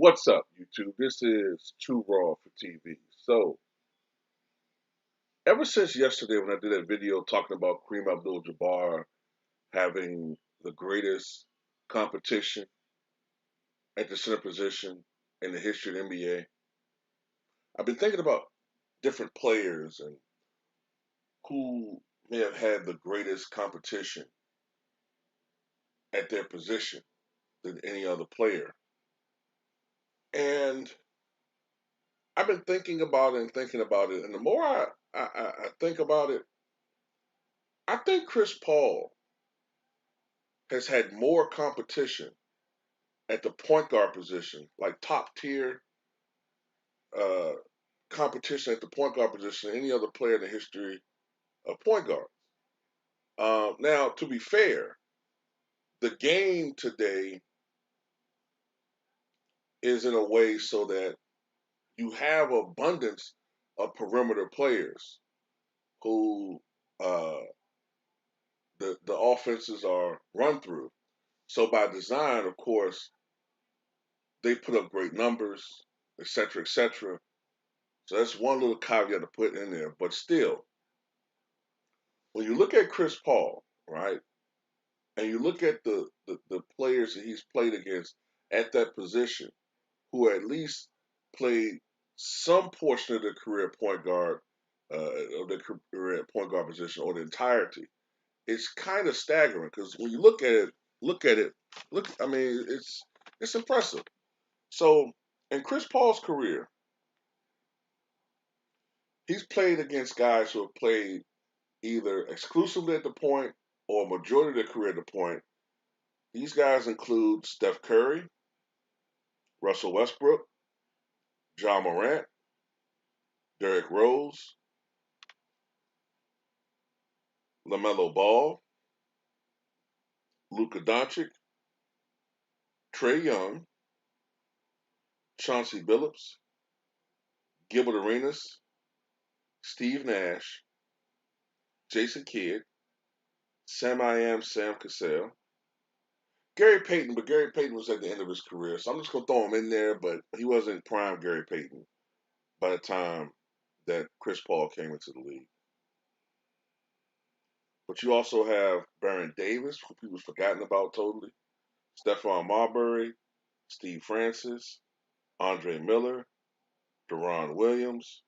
What's up, YouTube? This is Too Raw for TV. So, ever since yesterday when I did that video talking about Kareem Abdul-Jabbar having the greatest competition at the center position in the history of the NBA, I've been thinking about different players and who may have had the greatest competition at their position than any other player. And I've been thinking about it and thinking about it. And the more I think about it, I think Chris Paul has had more competition at the point guard position, like top tier uh, competition at the point guard position than any other player in the history of point guard. Now, to be fair, the game today is in a way so that you have abundance of perimeter players who uh, the offenses are run through. So by design, of course, they put up great numbers, et cetera, et cetera. So that's one little caveat to put in there. But still, when you look at Chris Paul, right, and you look at the players that he's played against at that position, who at least played some portion of their career point guard, of their career at point guard position, or the entirety, it's kind of staggering because when you look at it, look. I mean, it's impressive. So in Chris Paul's career, he's played against guys who have played either exclusively at the point or majority of their career at the point. These guys include Steph Curry, Russell Westbrook, John Morant, Derrick Rose, LaMelo Ball, Luka Doncic, Trae Young, Chauncey Billups, Gilbert Arenas, Steve Nash, Jason Kidd, Sam I Am Sam Cassell, Gary Payton, but Gary Payton was at the end of his career, so I'm just gonna throw him in there, but he wasn't prime Gary Payton by the time that Chris Paul came into the league. But you also have Baron Davis, who people's forgotten about totally, Stephon Marbury, Steve Francis, Andre Miller, Deron Williams.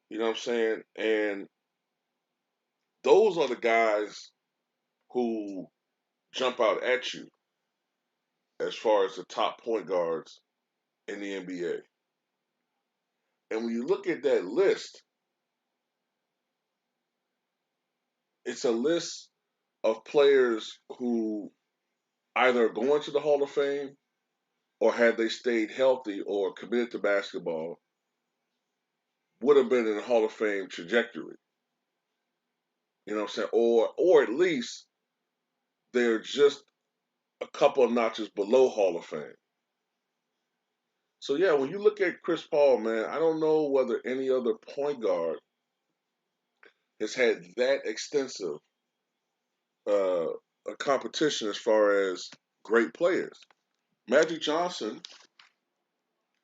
You know what I'm saying? And those are the guys who jump out at you as far as the top point guards in the NBA. And when you look at that list, it's a list of players who either are going to the Hall of Fame or had they stayed healthy or committed to basketball would have been in the Hall of Fame trajectory. You know what I'm saying? Or at least they're just a couple of notches below Hall of Fame. So yeah, when you look at Chris Paul, man, I don't know whether any other point guard has had that extensive uh, a competition as far as great players. Magic Johnson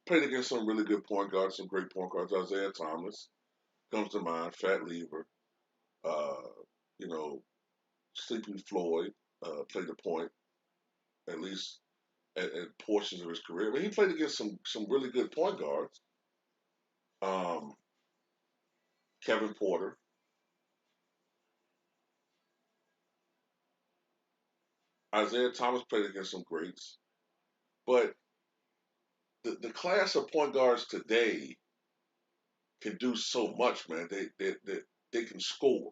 played against some really good point guards, some great point guards. Isaiah Thomas comes to mind, Fat Lever, uh, you know, Sleepy Floyd played the point, at least at portions of his career. But he played against some really good point guards. Um, Kevin Porter. Isaiah Thomas played against some greats. But the class of point guards today can do so much, man. They can score.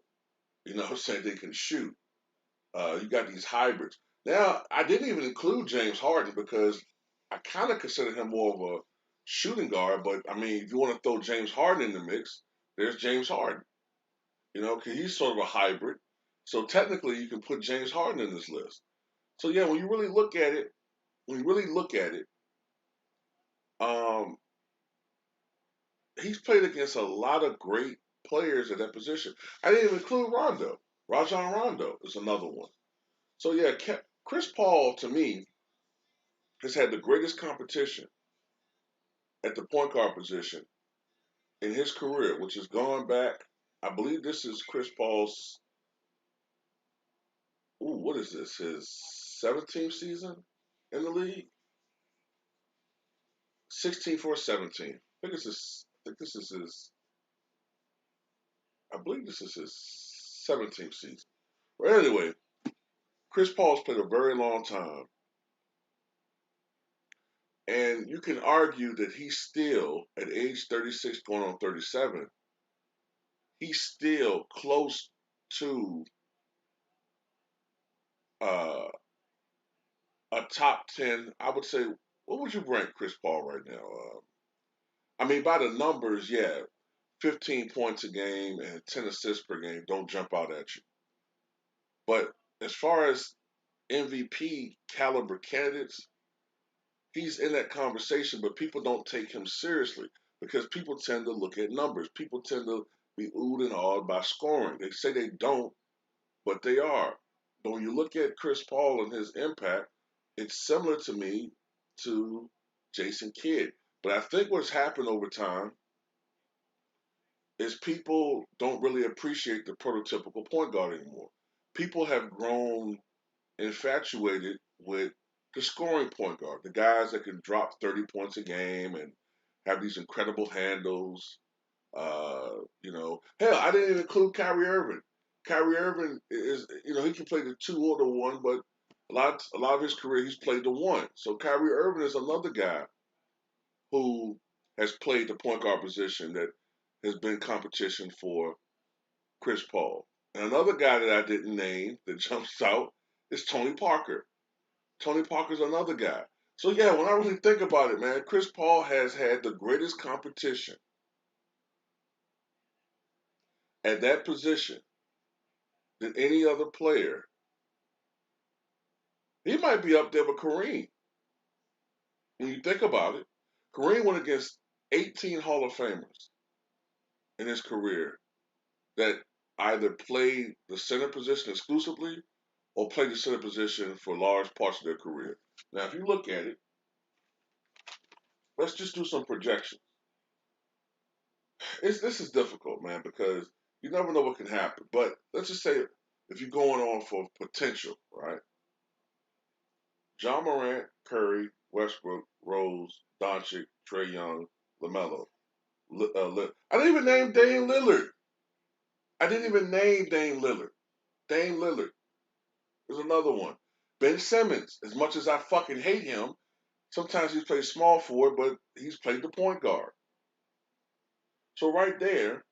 You know what I'm saying? They can shoot. You got these hybrids. Now, I didn't even include James Harden because I kind of consider him more of a shooting guard. But I mean, if you want to throw James Harden in the mix, there's James Harden. You know, because he's sort of a hybrid. So technically, you can put James Harden in this list. So yeah, when you really look at it, when you really look at it, um, he's played against a lot of great players at that position. I didn't even include Rondo. Rajon Rondo is another one. So yeah, Chris Paul to me has had the greatest competition at the point guard position in his career, which has gone back. I believe this is Chris Paul's. Ooh, what is this? His 17th season in the league. 16 for 17. I believe this is his 17th season. But anyway, Chris Paul's played a very long time, and you can argue that he's still at age 36, going on 37. He's still close to uh, a top 10. I would say, what would you rank Chris Paul right now? I mean, by the numbers, yeah, 15 points a game and 10 assists per game don't jump out at you. But as far as MVP caliber candidates, he's in that conversation, but people don't take him seriously because people tend to look at numbers. People tend to be oohed and awed by scoring. They say they don't, but they are. But when you look at Chris Paul and his impact, it's similar to me to Jason Kidd. But I think what's happened over time is people don't really appreciate the prototypical point guard anymore. People have grown infatuated with the scoring point guard, the guys that can drop 30 points a game and have these incredible handles. Hell, I didn't even include Kyrie Irving. Kyrie Irving is, he can play the two or the one, but a lot of his career he's played the one. So Kyrie Irving is another guy who has played the point guard position that has been competition for Chris Paul. And another guy that I didn't name that jumps out is Tony Parker. Tony Parker's another guy. So yeah, when I really think about it, man, Chris Paul has had the greatest competition at that position than any other player. He might be up there with Kareem. When you think about it, Kareem went against 18 Hall of Famers in his career that either played the center position exclusively or played the center position for large parts of their career. Now, if you look at it, let's just do some projections. This is difficult, man, because you never know what can happen. But let's just say if you're going on for potential, right? John Morant, Curry, Westbrook, Rose, Doncic, Trae Young, LaMelo. I didn't even name Dame Lillard. I didn't even name Dame Lillard. Dame Lillard is another one. Ben Simmons, as much as I fucking hate him, sometimes he's played small forward, but he's played the point guard. So right there,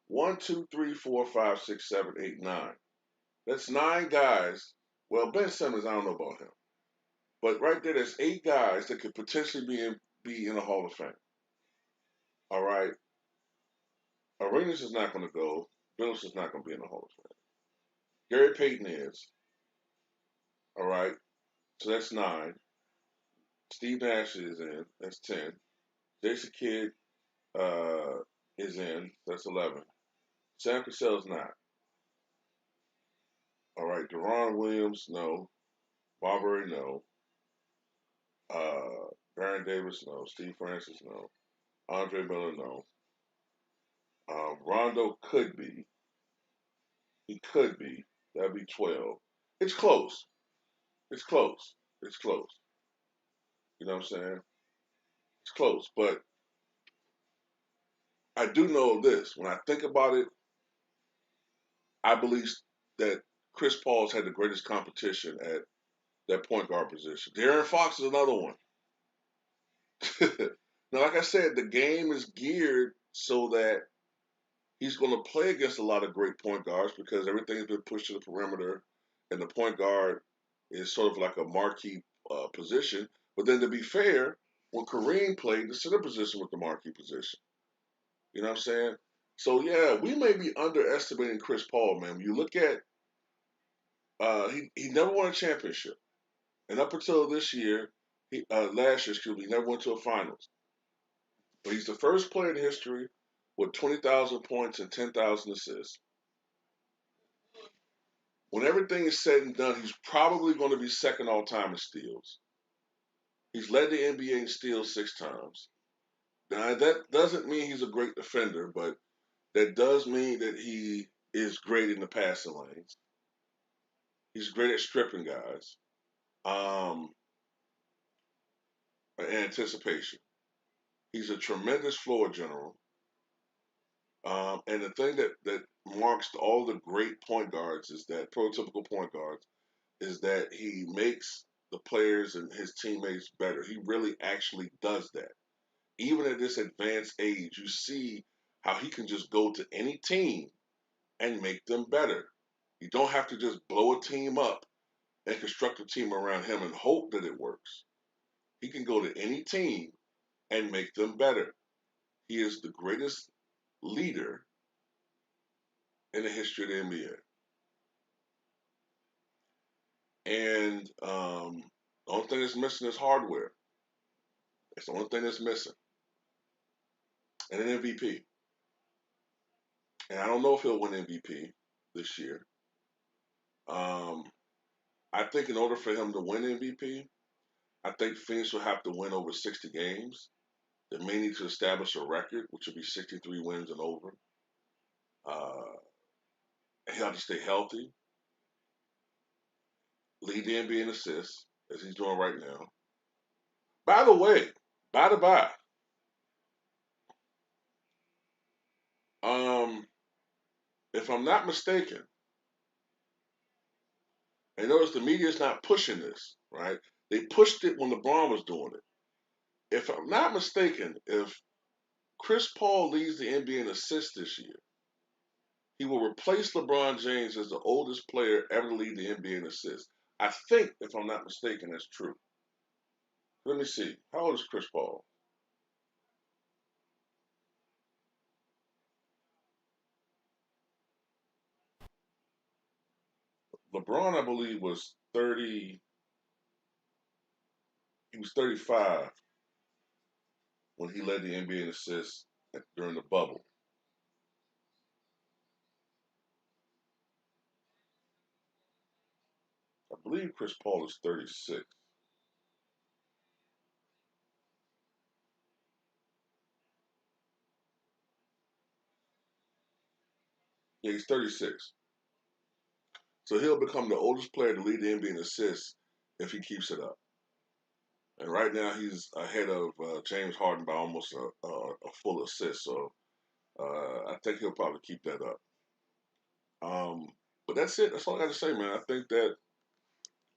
1, 2, 3, 4, 5, 6, 7, 8, 9. That's 9 guys. Well, Ben Simmons, I don't know about him. But right there, there's 8 guys that could potentially be in the Hall of Fame. All right. Arenas is not going to go. Billups is not going to be in the Hall of Fame. Gary Payton is. All right. So that's 9. Steve Nash is in. That's 10. Jason Kidd is in. That's 11. Sam Cassell's not. All right. Deron Williams, no. Marbury, no. Baron Davis, no. Steve Francis, no. Andre Miller, no. Rondo could be. He could be. That'd be 12. It's close. It's close. It's close. You know what I'm saying? It's close. But I do know this. When I think about it, I believe that Chris Paul's had the greatest competition at that point guard position. De'Aaron Fox is another one. Now, like I said, the game is geared so that he's going to play against a lot of great point guards because everything's been pushed to the perimeter, and the point guard is sort of like a marquee position. But then, to be fair, when Kareem played, the center position was the marquee position. You know what I'm saying? So yeah, we may be underestimating Chris Paul, man. When you look at, he never won a championship, and up until this year, last year, excuse me, he never went to a finals. But he's the first player in history with 20,000 points and 10,000 assists. When everything is said and done, he's probably going to be second all time in steals. He's led the NBA in steals 6 times. Now that doesn't mean he's a great defender, but that does mean that he is great in the passing lanes. He's great at stripping guys. Um, Anticipation. He's a tremendous floor general. And the thing that marks all the great point guards is that prototypical point guards is that he makes the players and his teammates better. He really actually does that. Even at this advanced age, you see how he can just go to any team and make them better. You don't have to just blow a team up and construct a team around him and hope that it works. He can go to any team and make them better. He is the greatest leader in the history of the NBA. And the only thing that's missing is hardware. It's the only thing that's missing. And an MVP. And I don't know if he'll win MVP this year. Um, I think in order for him to win MVP, I think Phoenix will have to win over 60 games. They may need to establish a record, which would be 63 wins and over. Uh, he'll have to stay healthy, lead the NBA in assists, as he's doing right now. By the way, by the by, um, if I'm not mistaken, and notice the media is not pushing this, right? They pushed it when LeBron was doing it. If I'm not mistaken, if Chris Paul leads the NBA in assists this year, he will replace LeBron James as the oldest player ever to lead the NBA in assists. I think, if I'm not mistaken, that's true. Let me see. How old is Chris Paul? LeBron, I believe, was 30. He was 35 when he led the NBA in assists during the bubble. I believe Chris Paul is 36. Yeah, he's 36. So he'll become the oldest player to lead the NBA in assists if he keeps it up. And right now he's ahead of James Harden by almost a full assist. So I think he'll probably keep that up. Um, but that's it. That's all I got to say, man. I think that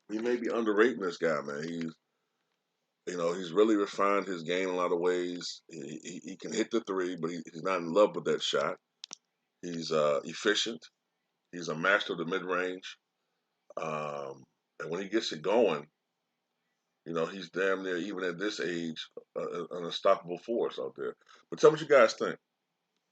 we may be underrating this guy, man. He's really refined his game in a lot of ways. He can hit the three, but he's not in love with that shot. He's efficient. He's a master of the mid range. And when he gets it going, he's damn near, even at this age, an unstoppable force out there. But tell me what you guys think.